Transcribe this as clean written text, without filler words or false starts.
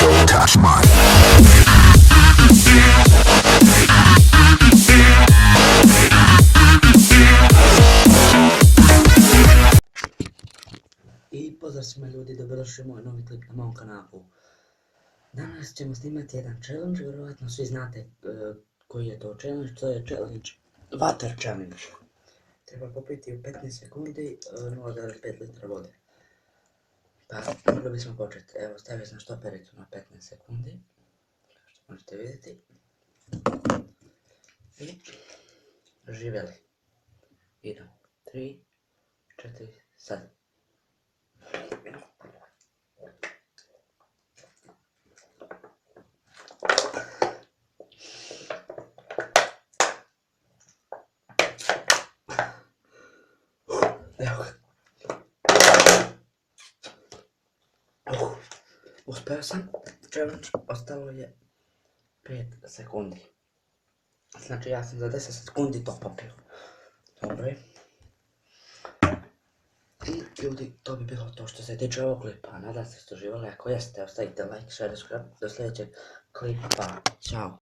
Don't touch mine. I pozdrav svima ljudi, dobrodošli u moj novi klip na mom kanalu. Danas ćemo snimati jedan challenge, vjerovatno svi znate koji je to challenge, to je challenge Water Challenge. Treba popiti u 15 sekundi 0,5 litra vode. Pa, mogli bismo početi. Evo, stavio sam štopericu na 15 sekundi, kao što možete vidjeti. I živjeli. Idemo. 3, 4, sad. Evo ga. Uspio sam, challenge, ostalo je 5 sekundi. Znači ja sam za 10 sekundi to popio. Dobro je. I ljudi, to bi bilo to što se tiče ovog klipa. Nadam se da ste uživali, ako jeste, ostavite like, share, subscribe. Do sljedećeg klipa. Ćao.